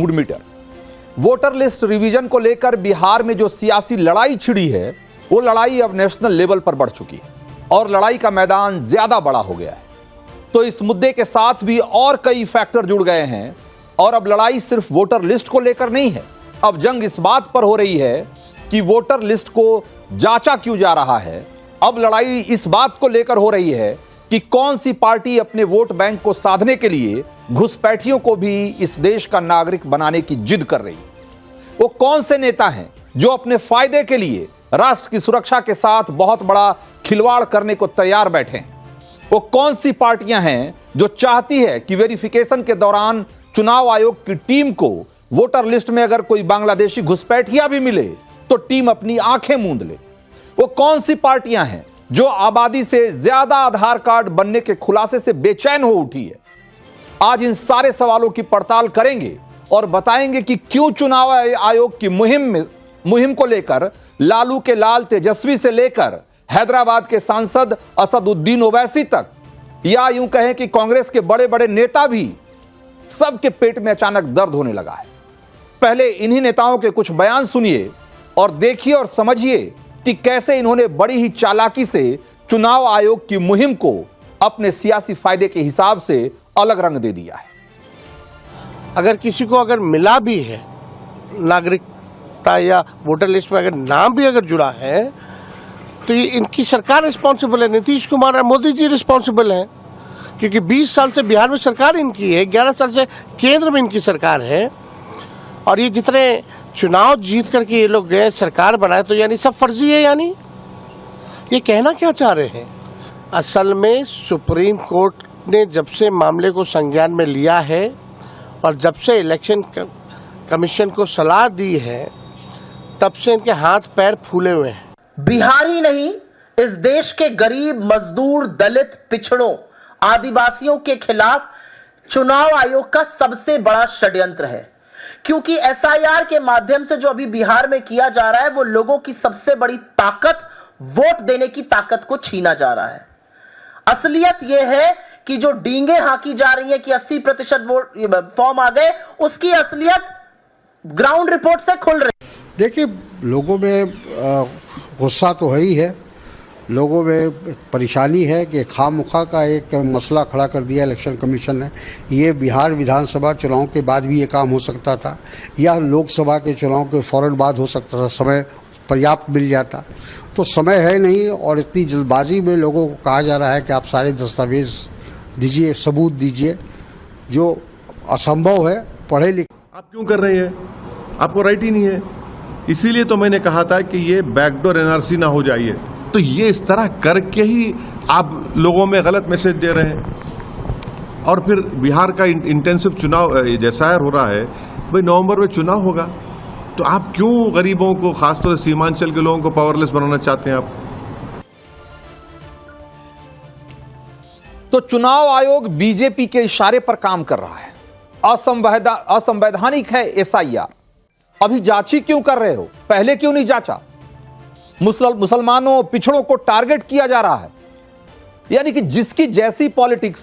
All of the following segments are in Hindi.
Mood meter. Voter list revision को लेकर बिहार में जो सियासी लड़ाई छिड़ी है, वो लड़ाई अब नेशनल लेवल पर बढ़ चुकी है और लड़ाई का मैदान ज्यादा बड़ा हो गया है। तो इस मुद्दे के साथ भी और कई फैक्टर जुड़ गए हैं और अब लड़ाई सिर्फ वोटर लिस्ट को लेकर नहीं है। अब जंग इस बात पर हो रही है कि वोटर लिस्ट को जांचा क्यों जा रहा है। अब लड़ाई इस बात को लेकर हो रही है कि कौन सी पार्टी अपने वोट बैंक को साधने के लिए घुसपैठियों को भी इस देश का नागरिक बनाने की जिद कर रही है। वो कौन से नेता हैं जो अपने फायदे के लिए राष्ट्र की सुरक्षा के साथ बहुत बड़ा खिलवाड़ करने को तैयार बैठे हैं। वो कौन सी पार्टियां हैं जो चाहती है कि वेरिफिकेशन के दौरान चुनाव आयोग की टीम को वोटर लिस्ट में अगर कोई बांग्लादेशी घुसपैठिया भी मिले तो टीम अपनी आंखें मूंद ले। वो कौन सी पार्टियां हैं जो आबादी से ज्यादा आधार कार्ड बनने के खुलासे से बेचैन हो उठी है। आज इन सारे सवालों की पड़ताल करेंगे और बताएंगे कि क्यों चुनाव आयोग की मुहिम को लेकर लालू के लाल तेजस्वी से लेकर हैदराबाद के सांसद असदुद्दीन ओवैसी तक, या यूं कहें कि कांग्रेस के बड़े बड़े नेता भी, सबके पेट में अचानक दर्द होने लगा है। पहले इन्हीं नेताओं के कुछ बयान सुनिए और देखिए और समझिए कि कैसे इन्होंने बड़ी ही चालाकी से चुनाव आयोग की मुहिम को अपने सियासी फायदे के हिसाब से अलग रंग दे दिया है। अगर किसी को अगर मिला भी है नागरिकता या वोटर लिस्ट में अगर नाम भी अगर जुड़ा है तो ये इनकी सरकार रिस्पॉन्सिबल है। नीतीश कुमार और मोदी जी रिस्पॉन्सिबल हैं, क्योंकि 20 साल से बिहार में सरकार इनकी है, 11 साल से केंद्र में इनकी सरकार है और ये जितने चुनाव जीत करके ये लोग गए सरकार बनाए तो यानी सब फर्जी है। यानी ये कहना क्या चाह रहे हैं? असल में सुप्रीम कोर्ट ने जब से मामले को संज्ञान में लिया है और जब से इलेक्शन कमीशन को सलाह दी है तब से इनके हाथ पैर फूले हुए हैं। बिहार ही नहीं, इस देश के गरीब, मजदूर, दलित, पिछड़ों, आदिवासियों के खिलाफ चुनाव आयोग का सबसे बड़ा षड्यंत्र है। क्योंकि एसआईआर के माध्यम से जो अभी बिहार में किया जा रहा है वो लोगों की सबसे बड़ी ताकत, वोट देने की ताकत को छीना जा रहा है। असलियत यह है कि जो डींगे हाकी जा रही है कि 80% वोट फॉर्म आ गए, उसकी असलियत ग्राउंड रिपोर्ट से खुल रही है। देखिए, लोगों में गुस्सा तो है ही है, लोगों में परेशानी है कि खामखा का एक मसला खड़ा कर दिया इलेक्शन कमीशन ने। ये बिहार विधानसभा चुनाव के बाद भी ये काम हो सकता था या लोकसभा के चुनाव के फ़ौरन बाद हो सकता था, समय पर्याप्त मिल जाता। तो समय है नहीं और इतनी जल्दबाजी में लोगों को कहा जा रहा है कि आप सारे दस्तावेज दीजिए, सबूत दीजिए, जो असंभव है। पढ़े लिखे आप क्यों कर रहे हैं? आपको राइट ही नहीं है। इसीलिए तो मैंने कहा था कि ये बैकडोर एनआरसी ना हो जाइए। तो ये इस तरह करके ही आप लोगों में गलत मैसेज दे रहे हैं। और फिर बिहार का इंटेंसिव चुनाव जैसा हो रहा है, भाई नवंबर में चुनाव होगा, तो आप क्यों गरीबों को, खासतौर से सीमांचल के लोगों को पावरलेस बनाना चाहते हैं आप? तो चुनाव आयोग बीजेपी के इशारे पर काम कर रहा है। असंवैधानिक है एसआईआर। अभी जांची क्यों कर रहे हो? पहले क्यों नहीं जांचा? मुसलमानों, पिछड़ों को टारगेट किया जा रहा है। यानी कि जिसकी जैसी पॉलिटिक्स,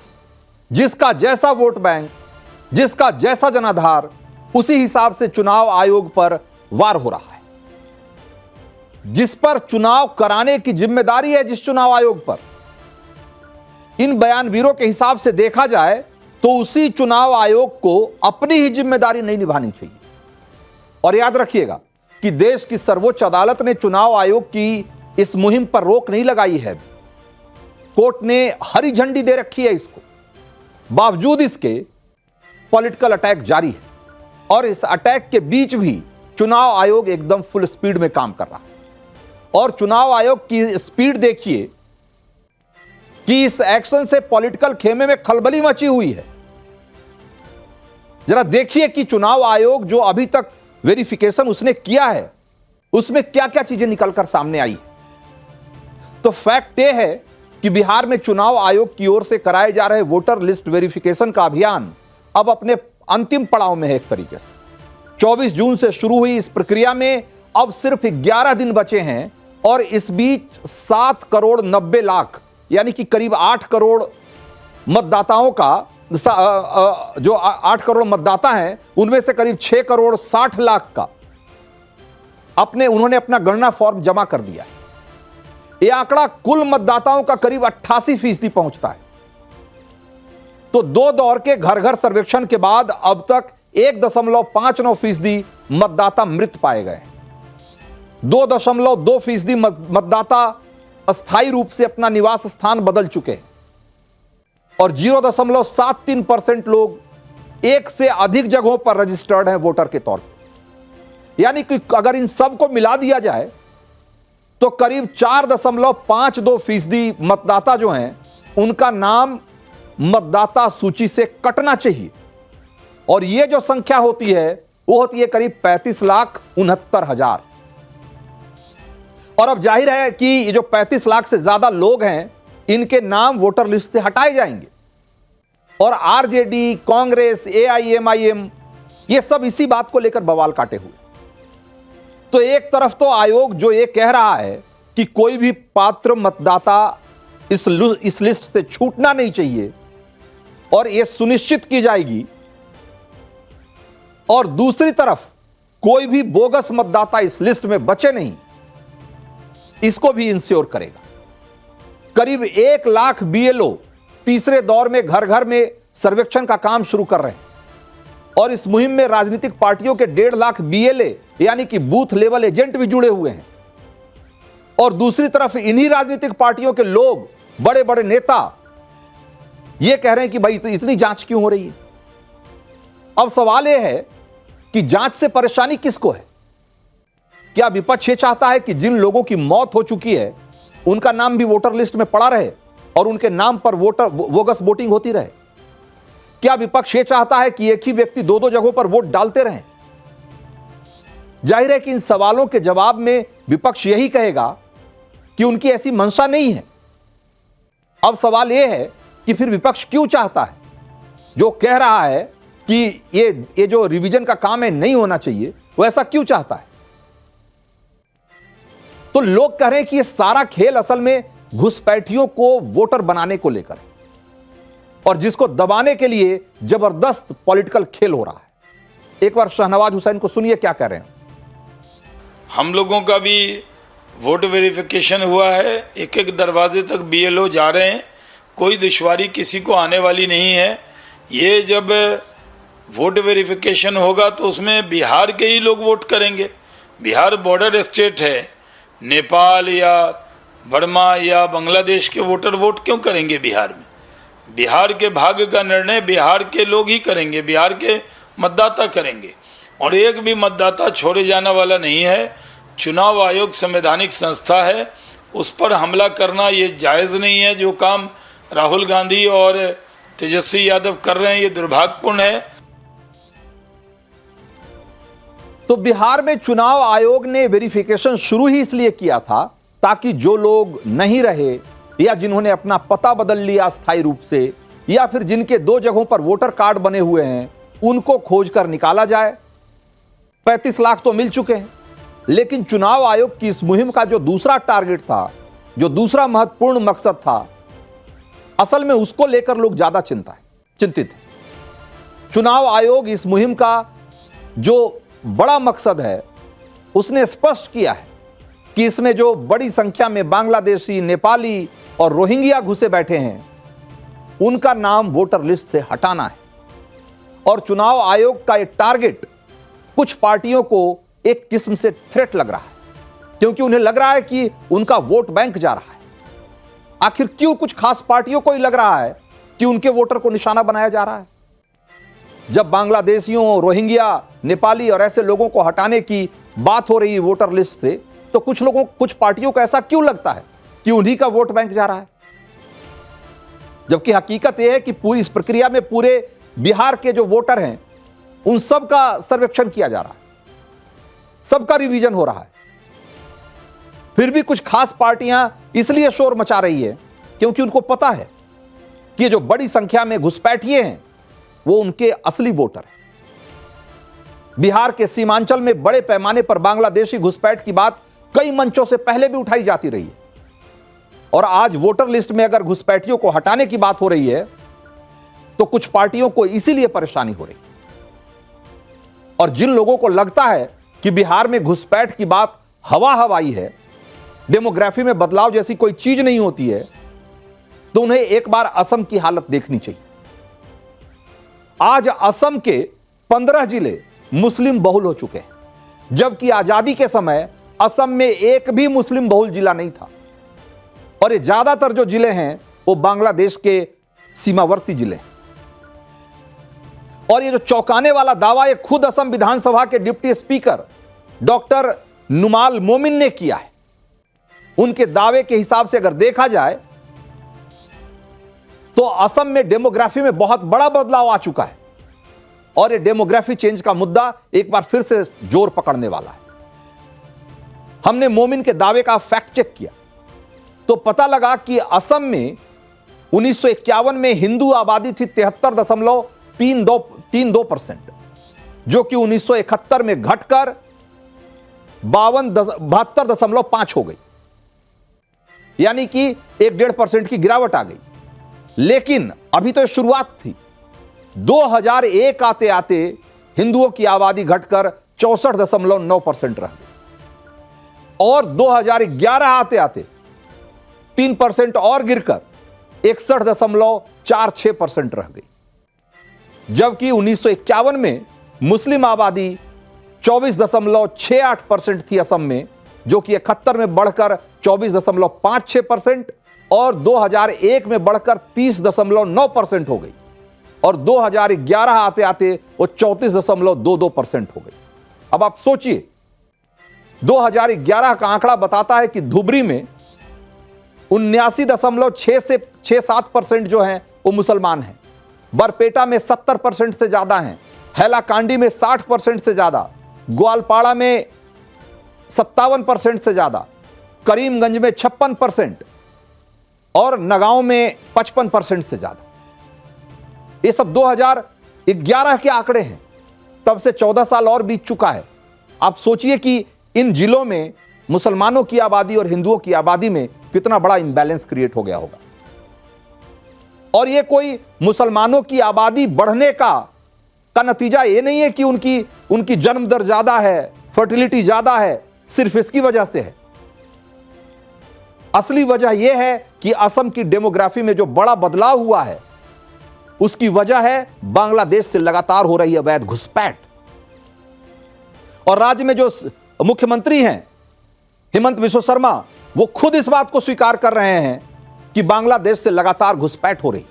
जिसका जैसा वोट बैंक, जिसका जैसा जनाधार, उसी हिसाब से चुनाव आयोग पर वार हो रहा है। जिस पर चुनाव कराने की जिम्मेदारी है, जिस चुनाव आयोग पर, इन बयानवीरों के हिसाब से देखा जाए तो उसी चुनाव आयोग को अपनी ही जिम्मेदारी नहीं निभानी चाहिए। और याद रखिएगा कि देश की सर्वोच्च अदालत ने चुनाव आयोग की इस मुहिम पर रोक नहीं लगाई है। कोर्ट ने हरी झंडी दे रखी है इसको। बावजूद इसके पॉलिटिकल अटैक जारी है और इस अटैक के बीच भी चुनाव आयोग एकदम फुल स्पीड में काम कर रहा है। और चुनाव आयोग की स्पीड देखिए कि इस एक्शन से पॉलिटिकल खेमे में खलबली मची हुई है। जरा देखिए कि चुनाव आयोग जो अभी तक वेरिफिकेशन उसने किया है उसमें क्या क्या चीजें निकलकर सामने आई। तो फैक्ट यह है कि बिहार में चुनाव आयोग की ओर से कराए जा रहे वोटर लिस्ट वेरिफिकेशन का अभियान अब अपने अंतिम पड़ाव में है। एक तरीके से 24 जून से शुरू हुई इस प्रक्रिया में अब सिर्फ 11 दिन बचे हैं और इस बीच 7 करोड़ 90 लाख यानी कि करीब 8 करोड़ मतदाताओं का जो 8 करोड़ मतदाता हैं उनमें से करीब 6 करोड़ 60 लाख का उन्होंने अपना गणना फॉर्म जमा कर दिया है। यह आंकड़ा कुल मतदाताओं का करीब 88% पहुंचता है। तो 2 दौर के घर घर सर्वेक्षण के बाद अब तक 1.59% मतदाता मृत पाए गए। 2.2% मतदाता अस्थायी रूप से अपना निवास स्थान बदल चुके हैं और 0.73% लोग एक से अधिक जगहों पर रजिस्टर्ड हैं वोटर के तौर पर। यानी कि अगर इन सब को मिला दिया जाए तो करीब 4.52% मतदाता जो हैं उनका नाम मतदाता सूची से कटना चाहिए और यह जो संख्या होती है वो होती है करीब 35,69,000। और अब जाहिर है कि ये जो 35 लाख से ज्यादा लोग हैं इनके नाम वोटर लिस्ट से हटाए जाएंगे और आरजेडी, कांग्रेस, एआईएमआईएम ये सब इसी बात को लेकर बवाल काटे हुए। तो एक तरफ तो आयोग जो ये कह रहा है कि कोई भी पात्र मतदाता इस लिस्ट से छूटना नहीं चाहिए और यह सुनिश्चित की जाएगी, और दूसरी तरफ कोई भी बोगस मतदाता इस लिस्ट में बचे नहीं, इसको भी इंश्योर करेगा। करीब 1 लाख बीएलओ तीसरे दौर में घर घर में सर्वेक्षण का काम शुरू कर रहे हैं और इस मुहिम में राजनीतिक पार्टियों के 1.5 लाख बीएलए यानी कि बूथ लेवल एजेंट भी जुड़े हुए हैं। और दूसरी तरफ इन्हीं राजनीतिक पार्टियों के लोग, बड़े बड़े नेता यह कह रहे हैं कि भाई इतनी जांच क्यों हो रही है। अब सवाल यह है कि जांच से परेशानी किसको है? क्या विपक्ष यह चाहता है कि जिन लोगों की मौत हो चुकी है उनका नाम भी वोटर लिस्ट में पड़ा रहे और उनके नाम पर बोगस वोटिंग होती रहे? क्या विपक्ष यह चाहता है कि एक ही व्यक्ति 2-2 जगहों पर वोट डालते रहें? जाहिर है कि इन सवालों के जवाब में विपक्ष यही कहेगा कि उनकी ऐसी मंशा नहीं है। अब सवाल यह है कि फिर विपक्ष क्यों चाहता है, जो कह रहा है कि ये जो रिवीजन का काम है नहीं होना चाहिए, वो ऐसा क्यों चाहता है? तो लोग कह रहे हैं कि ये सारा खेल असल में घुसपैठियों को वोटर बनाने को लेकर है और जिसको दबाने के लिए जबरदस्त पॉलिटिकल खेल हो रहा है। एक बार शहनवाज हुसैन को सुनिए क्या कह रहे हैं। हम लोगों का भी वोट वेरिफिकेशन हुआ है, एक एक दरवाजे तक बीएलओ जा रहे हैं, कोई दुश्वारी किसी को आने वाली नहीं है। ये जब वोट वेरिफिकेशन होगा तो उसमें बिहार के ही लोग वोट करेंगे। बिहार बॉर्डर स्टेट है, नेपाल या बर्मा या बांग्लादेश के वोटर वोट क्यों करेंगे बिहार में? बिहार के भाग्य का निर्णय बिहार के लोग ही करेंगे, बिहार के मतदाता करेंगे और एक भी मतदाता छोड़े जाने वाला नहीं है। चुनाव आयोग संवैधानिक संस्था है, उस पर हमला करना ये जायज़ नहीं है। जो काम राहुल गांधी और तेजस्वी यादव कर रहे हैं ये दुर्भाग्यपूर्ण है। तो बिहार में चुनाव आयोग ने वेरिफिकेशन शुरू ही इसलिए किया था ताकि जो लोग नहीं रहे या जिन्होंने अपना पता बदल लिया अस्थायी रूप से या फिर जिनके 2 जगहों पर वोटर कार्ड बने हुए हैं उनको खोजकर निकाला जाए। 35 लाख तो मिल चुके हैं, लेकिन चुनाव आयोग की इस मुहिम का जो दूसरा टारगेट था, जो दूसरा महत्वपूर्ण मकसद था, असल में उसको लेकर लोग ज्यादा चिंतित हैं। चुनाव आयोग इस मुहिम का जो बड़ा मकसद है उसने स्पष्ट किया है कि इसमें जो बड़ी संख्या में बांग्लादेशी, नेपाली और रोहिंग्या घुसे बैठे हैं उनका नाम वोटर लिस्ट से हटाना है। और चुनाव आयोग का एक टारगेट कुछ पार्टियों को एक किस्म से थ्रेट लग रहा है, क्योंकि उन्हें लग रहा है कि उनका वोट बैंक जा रहा है। आखिर क्यों कुछ खास पार्टियों को ही लग रहा है कि उनके वोटर को निशाना बनाया जा रहा है? जब बांग्लादेशियों, रोहिंग्या, नेपाली और ऐसे लोगों को हटाने की बात हो रही है वोटर लिस्ट से, तो कुछ पार्टियों को ऐसा क्यों लगता है कि उन्हीं का वोट बैंक जा रहा है? जबकि हकीकत यह है कि पूरी इस प्रक्रिया में पूरे बिहार के जो वोटर हैं उन सब का सर्वेक्षण किया जा रहा है, सबका रिवीजन हो रहा है। फिर भी कुछ खास पार्टियां इसलिए शोर मचा रही है क्योंकि उनको पता है कि जो बड़ी संख्या में घुसपैठिए हैं वो उनके असली वोटर हैं। बिहार के सीमांचल में बड़े पैमाने पर बांग्लादेशी घुसपैठ की बात कई मंचों से पहले भी उठाई जाती रही है और आज वोटर लिस्ट में अगर घुसपैठियों को हटाने की बात हो रही है तो कुछ पार्टियों को इसीलिए परेशानी हो रही। और जिन लोगों को लगता है कि बिहार में घुसपैठ की बात हवा हवाई है, डेमोग्राफी में बदलाव जैसी कोई चीज नहीं होती है, तो उन्हें एक बार असम की हालत देखनी चाहिए। आज असम के 15 जिले मुस्लिम बहुल हो चुके हैं, जबकि आजादी के समय असम में एक भी मुस्लिम बहुल जिला नहीं था। और ये ज्यादातर जो जिले हैं वो बांग्लादेश के सीमावर्ती जिले हैं। और ये जो चौंकाने वाला दावा ये खुद असम विधानसभा के डिप्टी स्पीकर डॉक्टर नुमाल मोमिन ने किया है। उनके दावे के हिसाब से अगर देखा जाए तो असम में डेमोग्राफी में बहुत बड़ा बदलाव आ चुका है और ये डेमोग्राफी चेंज का मुद्दा एक बार फिर से जोर पकड़ने वाला है। हमने मोमिन के दावे का फैक्ट चेक किया तो पता लगा कि असम में 1951 में हिंदू आबादी थी 73.32%, जो कि 1971 में घटकर 72.5 हो गई, यानी कि 1.5% की गिरावट आ गई। लेकिन अभी तो शुरुआत थी। 2001 आते आते हिंदुओं की आबादी घटकर 64.9% रह गई और 2011 आते आते 3% और गिरकर 61.46% रह गई। जबकि 1951 में मुस्लिम आबादी 24.68% थी असम में, जो कि 71 में बढ़कर 24.56% और 2001 में बढ़कर 30.9% हो गई और 2011 आते आते वो 34.22% हो गई। अब आप सोचिए, 2011 का आंकड़ा बताता है कि धुबरी में 79.6 से 6-7% जो हैं वो मुसलमान हैं, बरपेटा में 70% से ज्यादा हैं, हैलाकांडी में 60% से ज्यादा, ग्वालपाड़ा में 57% से ज्यादा, करीमगंज में 56% और नगांव में 55% से ज्यादा। ये सब 2011 के आंकड़े हैं, तब से 14 साल और बीत चुका है। आप सोचिए कि इन जिलों में मुसलमानों की आबादी और हिंदुओं की आबादी में कितना बड़ा इंबैलेंस क्रिएट हो गया होगा। और ये कोई मुसलमानों की आबादी बढ़ने का नतीजा ये नहीं है कि उनकी जन्म दर ज्यादा है, फर्टिलिटी ज्यादा है, सिर्फ इसकी वजह से है। असली वजह यह है कि असम की डेमोग्राफी में जो बड़ा बदलाव हुआ है उसकी वजह है बांग्लादेश से लगातार हो रही अवैध घुसपैठ। और राज्य में जो मुख्यमंत्री हैं हेमंत बिस्वा शर्मा, वो खुद इस बात को स्वीकार कर रहे हैं कि बांग्लादेश से लगातार घुसपैठ हो रही।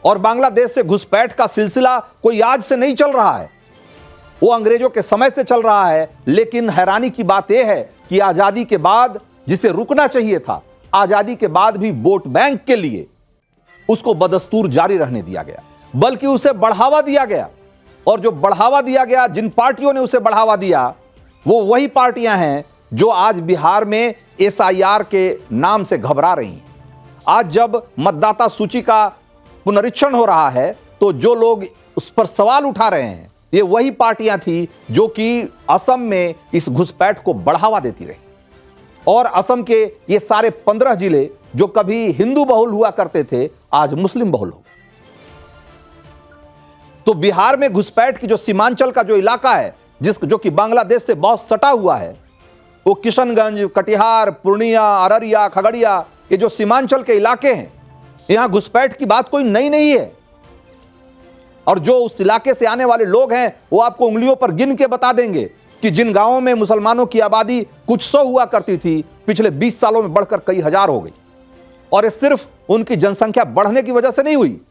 और बांग्लादेश से घुसपैठ का सिलसिला कोई आज से नहीं चल रहा है, वो अंग्रेजों के समय से चल रहा है। लेकिन हैरानी की बात यह है कि आजादी के बाद जिसे रुकना चाहिए था, आजादी के बाद भी वोट बैंक के लिए उसको बदस्तूर जारी रहने दिया गया, बल्कि उसे बढ़ावा दिया गया। और जो बढ़ावा दिया गया, जिन पार्टियों ने उसे बढ़ावा दिया, वो वही पार्टियां हैं जो आज बिहार में SIR के नाम से घबरा रही हैं। आज जब मतदाता सूची का पुनरीक्षण हो रहा है तो जो लोग उस पर सवाल उठा रहे हैं, ये वही पार्टियां थी जो कि असम में इस घुसपैठ को बढ़ावा देती रही। और असम के ये सारे 15 जिले जो कभी हिंदू बहुल हुआ करते थे, आज मुस्लिम बहुल हो गए। तो बिहार में घुसपैठ की जो सीमांचल का जो इलाका है, जो कि बांग्लादेश से बहुत सटा हुआ है, वो किशनगंज, कटिहार, पूर्णिया, अररिया, खगड़िया, ये जो सीमांचल के इलाके हैं, यहां घुसपैठ की बात कोई नई नहीं है। और जो उस इलाके से आने वाले लोग हैं वो आपको उंगलियों पर गिन के बता देंगे कि जिन गांवों में मुसलमानों की आबादी कुछ 100 हुआ करती थी, पिछले 20 सालों में बढ़कर कई हजार हो गई। और ये सिर्फ उनकी जनसंख्या बढ़ने की वजह से नहीं हुई,